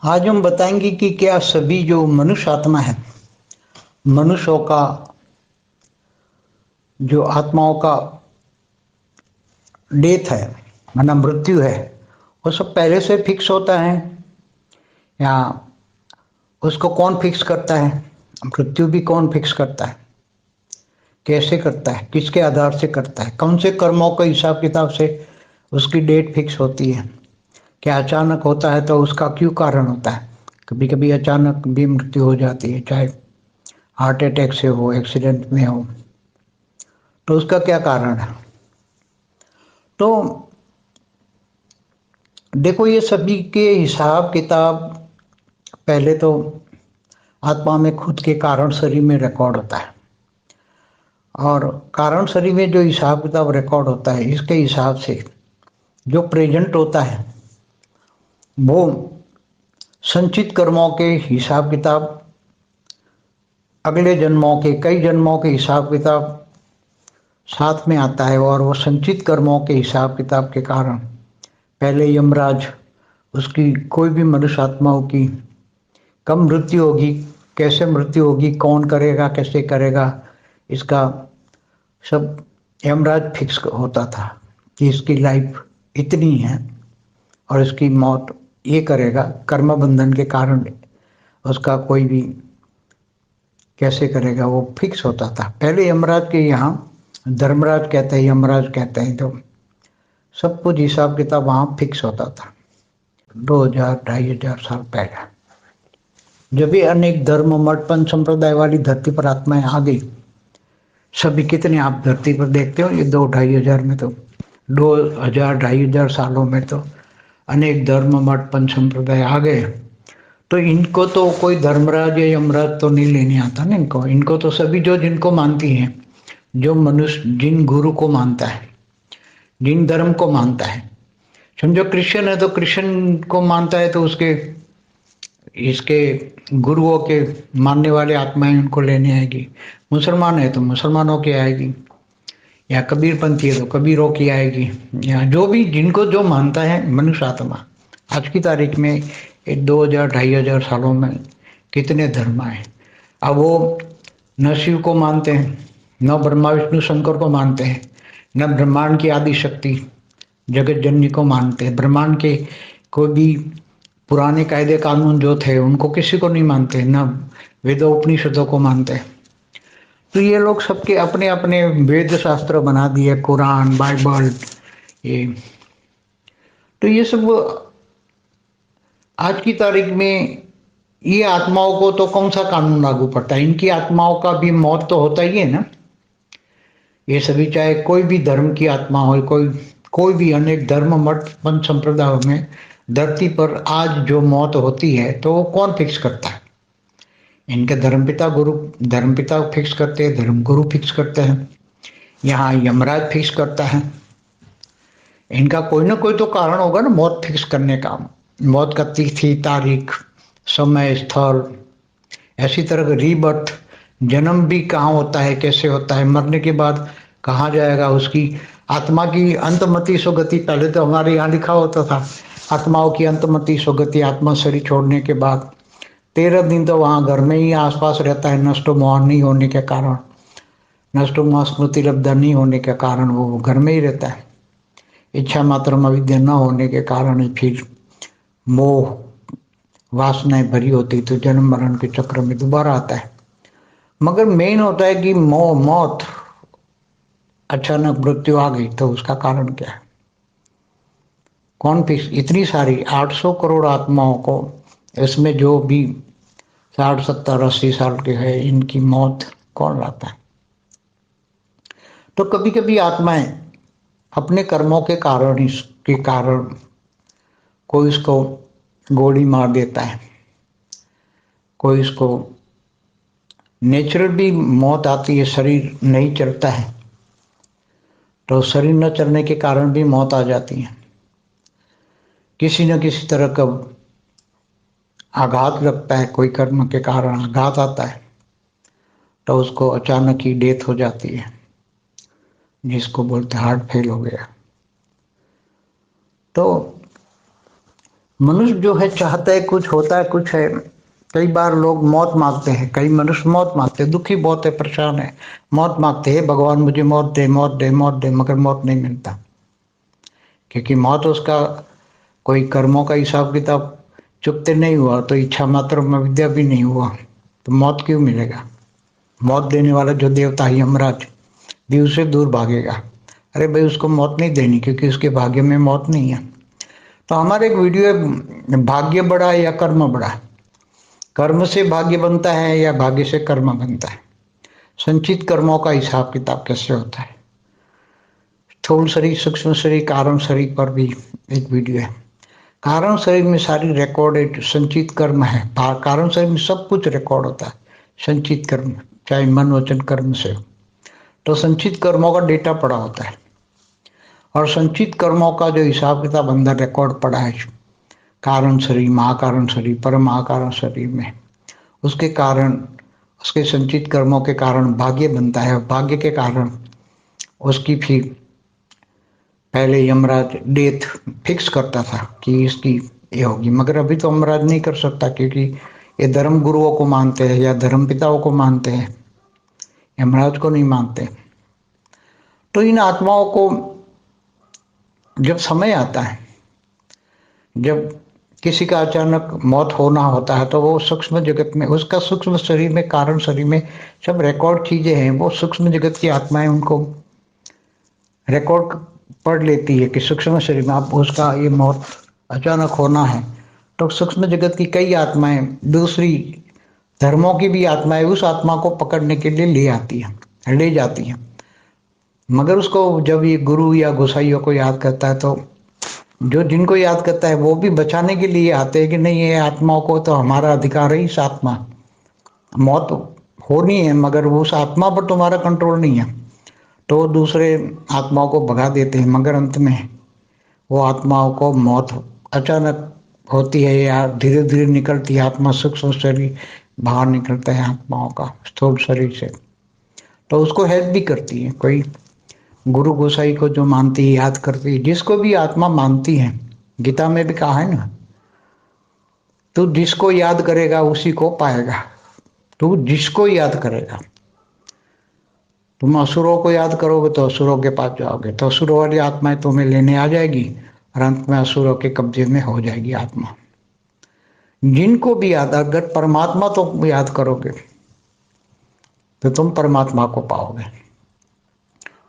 आज हम बताएंगे कि क्या सभी जो मनुष्य आत्मा है, मनुष्यों का जो आत्माओं का डेथ है, माना मृत्यु है, वो सब पहले से फिक्स होता है या उसको कौन फिक्स करता है? मृत्यु भी कौन फिक्स करता है? कैसे करता है? किसके आधार से करता है? कौन से कर्मों के हिसाब किताब से उसकी डेट फिक्स होती है? क्या अचानक होता है तो उसका क्यों कारण होता है? कभी कभी अचानक भी मृत्यु हो जाती है, चाहे हार्ट अटैक से हो, एक्सीडेंट में हो, तो उसका क्या कारण है? तो देखो, ये सभी के हिसाब किताब पहले तो आत्मा में खुद के कारण शरीर में रिकॉर्ड होता है, और कारण शरीर में जो हिसाब किताब रिकॉर्ड होता है, इसके हिसाब से जो प्रेजेंट होता है वो संचित कर्मों के हिसाब किताब, अगले जन्मों के, कई जन्मों के हिसाब किताब साथ में आता है। और वो संचित कर्मों के हिसाब किताब के कारण पहले यमराज उसकी, कोई भी मनुष्य आत्माओं की कब मृत्यु होगी, कैसे मृत्यु होगी, कौन करेगा, कैसे करेगा, इसका सब यमराज फिक्स होता था कि इसकी लाइफ इतनी है और इसकी मौत ये करेगा। कर्म बंधन के कारण उसका कोई भी कैसे करेगा वो फिक्स होता था। पहले यमराज के यहाँ धर्मराज कहते हैं, यमराज कहते हैं, तो सब कुछ हिसाब किताब वहाँ फिक्स होता था 2000 2500 साल पहले। जब भी अनेक धर्म मठ पंच संप्रदाय वाली धरती पर आत्माएं आ गई, सभी कितने आप धरती पर देखते हो, ये 2-2500 में तो 2000-2500 सालों में तो अनेक धर्म मठ पंच संप्रदाय आ गए। तो इनको तो कोई धर्मराज या यमराज तो नहीं लेने आता ना इनको तो सभी जो जिनको मानती हैं, जो मनुष्य जिन गुरु को मानता है, जिन धर्म को मानता है, समझो क्रिश्चियन है तो क्रिश्चियन को मानता है, तो उसके इसके गुरुओं के मानने वाले आत्माएं उनको लेने आएगी। मुसलमान है तो मुसलमानों की आएगी, या कबीरपंथी है तो कबीरों की आएगी, या जो भी जिनको जो मानता है मनुष्य आत्मा। आज की तारीख में 2000-2500 सालों में कितने धर्म आए। अब वो न शिव को मानते हैं, न ब्रह्मा विष्णु शंकर को मानते हैं, न ब्रह्मांड की आदि शक्ति जगत जननी को मानते हैं। ब्रह्मांड के कोई भी पुराने कायदे कानून जो थे उनको किसी को नहीं मानते, न वेदों उपनिषदों को मानते। तो ये लोग सबके अपने अपने वेद शास्त्र बना दिए, कुरान, बाइबल, ये। तो ये सब आज की तारीख में ये आत्माओं को तो कौन सा कानून लागू पड़ता है? इनकी आत्माओं का भी मौत तो होता ही है ना। ये सभी, चाहे कोई भी धर्म की आत्मा हो, कोई कोई भी अनेक धर्म मठ पंच संप्रदायों में धरती पर आज जो मौत होती है, तो वो कौन फिक्स करता है? इनके धर्मपिता गुरु, धर्मपिता फिक्स करते हैं, धर्म गुरु फिक्स करते हैं, यहाँ यमराज फिक्स करता है। इनका कोई ना कोई तो कारण होगा ना मौत फिक्स करने का। मौत का तिथि, तारीख, समय, स्थल, ऐसी तरह का रीबर्थ, जन्म भी कहाँ होता है, कैसे होता है, मरने के बाद कहाँ जाएगा उसकी आत्मा की अंतमति सुगति। पहले तो हमारे यहाँ लिखा होता था आत्माओं की अंतमति सुगति, आत्मा शरीर छोड़ने के बाद 13 दिन तो वहाँ घर में ही आसपास रहता है, नष्टो मोह नहीं होने के कारण, नष्टो मोह स्मृति लब्धा नहीं होने के कारण वो घर में ही रहता है। इच्छा मात्र अविद्या न होने के कारण ही फिर मोह वासनाएं भरी होती तो जन्म मरण के चक्र में दोबारा आता है। मगर मेन होता है कि मोह, मौत, अचानक मृत्यु आ गई तो उसका कारण क्या है? कौन फिक्स? इतनी सारी 800 करोड़ आत्माओं को, इसमें जो भी 60 70 80 साल के हैं, इनकी मौत कौन लाता है? तो कभी कभी आत्माएं अपने कर्मों के कारण, इसके कारण कोई इसको गोली मार देता है, कोई इसको नेचुरल भी मौत आती है, शरीर नहीं चलता है तो शरीर न चलने के कारण भी मौत आ जाती है। किसी न किसी तरह का आघात लगता है, कोई कर्म के कारण आघात आता है तो उसको अचानक ही डेथ हो जाती है, जिसको बोलते हार्ट फेल हो गया। तो मनुष्य जो है चाहता है कुछ, होता है कुछ है। कई बार लोग मौत मांगते हैं, कई मनुष्य मौत मांगते हैं, दुखी बहुत है, परेशान है, मौत मांगते हैं, भगवान मुझे मौत दे, मौत दे, मौत दे, मगर मौत नहीं मिलता, क्योंकि मौत उसका कोई कर्मों का हिसाब किताब चुकते नहीं हुआ, तो इच्छा मात्र में विद्या भी नहीं हुआ, तो मौत क्यों मिलेगा। मौत देने वाला जो देवता यमराज भी उससे दूर भागेगा। अरे भाई, उसको मौत नहीं देनी, क्योंकि उसके भाग्य में मौत नहीं है। तो हमारे एक वीडियो है, भाग्य बड़ा है या कर्म बड़ा। कर्म से भाग्य बनता है या भाग्य से कर्म बनता है। संचित कर्मों का हिसाब किताब कैसे होता है। स्थूल शरीर, सूक्ष्म शरीर, कारण शरीर पर भी एक वीडियो है। कारण शरीर में सारी रिकॉर्डेड संचित कर्म है। कारण शरीर में सब कुछ रिकॉर्ड होता है, संचित कर्म, चाहे मन वचन कर्म से हो। तो संचित कर्मों का डेटा पड़ा होता है, और संचित कर्मों का जो हिसाब किताब अंदर रिकॉर्ड पड़ा है कारण शरीर, महाकारण शरीर, परम महाकारण शरीर में, उसके कारण, उसके संचित कर्मों के कारण भाग्य बनता है। भाग्य के कारण उसकी फिर पहले यमराज डेथ फिक्स करता था कि इसकी ये होगी, मगर अभी तो यमराज नहीं कर सकता, क्योंकि ये धर्म गुरुओं को मानते हैं या धर्म पिताओं को मानते हैं, यमराज को नहीं मानते। तो इन आत्माओं को जब समय आता है, जब किसी का अचानक मौत होना होता है, तो वो सूक्ष्म जगत में, उसका सूक्ष्म शरीर में, कारण शरीर में सब रिकॉर्ड चीजें हैं, वो सूक्ष्म जगत की आत्माएं उनको रिकॉर्ड पढ़ लेती है कि सूक्ष्म शरीर में आप उसका ये मौत अचानक होना है। तो सूक्ष्म जगत की कई आत्माएं, दूसरी धर्मों की भी आत्माएं उस आत्मा को पकड़ने के लिए ले आती है, ले जाती है। मगर उसको जब ये गुरु या गोसाइयों को याद करता है, तो जो जिनको याद करता है वो भी बचाने के लिए आते हैं कि नहीं, ये आत्माओं को तो हमारा अधिकार है, इस आत्मा मौत होनी है, मगर वो उस आत्मा पर तुम्हारा कंट्रोल नहीं है। तो दूसरे आत्माओं को भगा देते हैं, मगर अंत में वो आत्माओं को मौत अचानक होती है या धीरे धीरे निकलती है। आत्मा सूक्ष्म शरीर बाहर निकलता है आत्माओं का स्थूल शरीर से, तो उसको हेल्प भी करती है। कोई गुरु गोसाई को जो मानती है, याद करती है, जिसको भी आत्मा मानती है, गीता में भी कहा है ना, तू जिसको याद करेगा उसी को पाएगा। तू जिसको याद करेगा, तुम असुरों को याद करोगे तो असुरों के पास जाओगे, तो असुरों वाली आत्माएं तुम्हें लेने आ जाएगी, और अंत में असुरों के कब्जे में हो जाएगी आत्मा। जिनको भी याद, अगर परमात्मा तो याद करोगे तो तुम परमात्मा को पाओगे,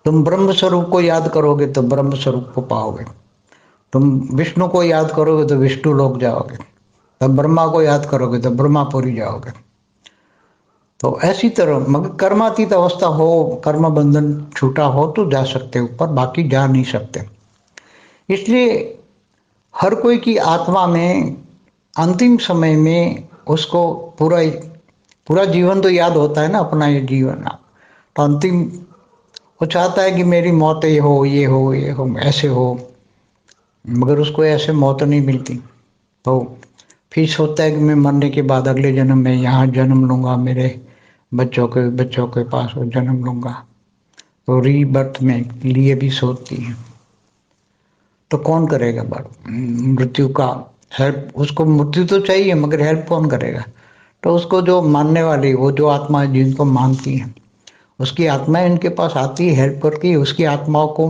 तुम ब्रह्म स्वरूप को याद करोगे तो ब्रह्म स्वरूप को पाओगे, तुम विष्णु को याद करोगे तो विष्णु लोक जाओगे, तब ब्रह्मा को याद करोगे तो ब्रह्मापुरी जाओगे। तो ऐसी तरह, मगर कर्मातीत अवस्था हो, कर्म बंधन छूटा हो तो जा सकते ऊपर, बाकी जा नहीं सकते। इसलिए हर कोई की आत्मा में अंतिम समय में उसको पूरा पूरा जीवन तो याद होता है ना, अपना ये जीवन, तो अंतिम वो चाहता है कि मेरी मौत ये हो, ये हो, ये हो, ऐसे हो, मगर उसको ऐसे मौत नहीं मिलती। तो फिर सोचता है कि मैं मरने के बाद अगले जन्म में यहाँ जन्म लूंगा, मेरे बच्चों के पास वो जन्म लूंगा, तो रीबर्थ में लिए भी सोचती है। तो कौन करेगा मृत्यु का हेल्प, उसको मृत्यु तो चाहिए, मगर हेल्प कौन करेगा। तो उसको जो मानने वाली, वो जो आत्मा जिनको मानती है, उसकी आत्माएं इनके पास आती है, हेल्प करती है, उसकी आत्माओं को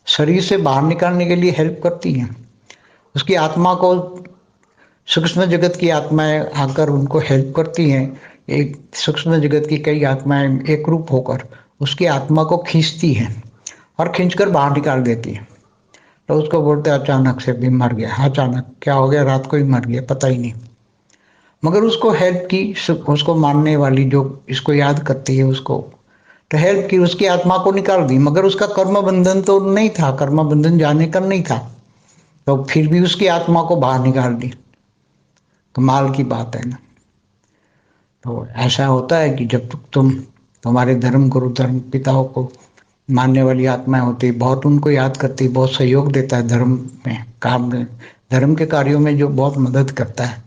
शरीर से बाहर निकालने के लिए हेल्प करती है। उसकी आत्मा को सूक्ष्म जगत की आत्माएं आकर उनको हेल्प करती हैं। एक सूक्ष्म जगत की कई आत्माएं एक रूप होकर उसकी आत्मा को खींचती हैं और खींचकर बाहर निकाल देती है। तो उसको बोलते अचानक से भी मर गया, अचानक क्या हो गया, रात को ही मर गया, पता ही नहीं। मगर उसको हेल्प की, उसको मानने वाली जो इसको याद करती है, उसको तो हेल्प की, उसकी आत्मा को निकाल दी, मगर उसका कर्म बंधन तो नहीं था, कर्म बंधन जाने का नहीं था, तो फिर भी उसकी आत्मा को बाहर निकाल दी। कमाल की बात है ना। तो ऐसा होता है कि जब तक तुम्हारे धर्म गुरु, धर्म पिताओं को मानने वाली आत्माएं होती, बहुत उनको याद करती, बहुत सहयोग देता है धर्म में, काम में, धर्म के कार्यों में जो बहुत मदद करता है,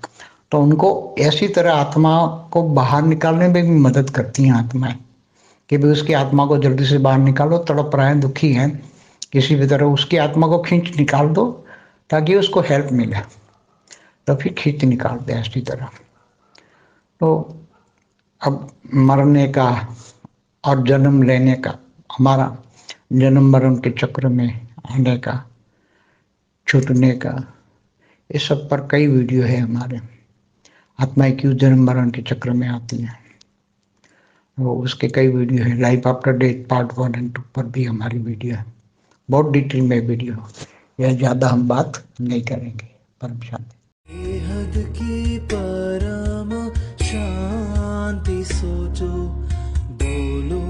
तो उनको ऐसी तरह आत्मा को बाहर निकालने में भी मदद करती हैं आत्माएं, कि भी उसकी आत्मा को जल्दी से बाहर निकालो, तड़प रहा है, दुखी है, किसी भी तरह उसकी आत्मा को खींच निकाल दो ताकि उसको हेल्प मिले। तभी खींच निकालते हैं इसी तरह। तो अब मरने का और जन्म लेने का, हमारा जन्म मरण के चक्र में आने का, छूटने का, ये सब पर कई वीडियो है हमारे। आत्माएं क्यों जन्म मरण के चक्र में आती हैं, वो उसके कई वीडियो है। लाइफ आफ्टर डेथ पार्ट 1 और 2 पर भी हमारी वीडियो है, बहुत डिटेल में वीडियो। यह ज़्यादा हम बात नहीं करेंगे। परम शांति। बेहद की परम शांति सोचो, बोलो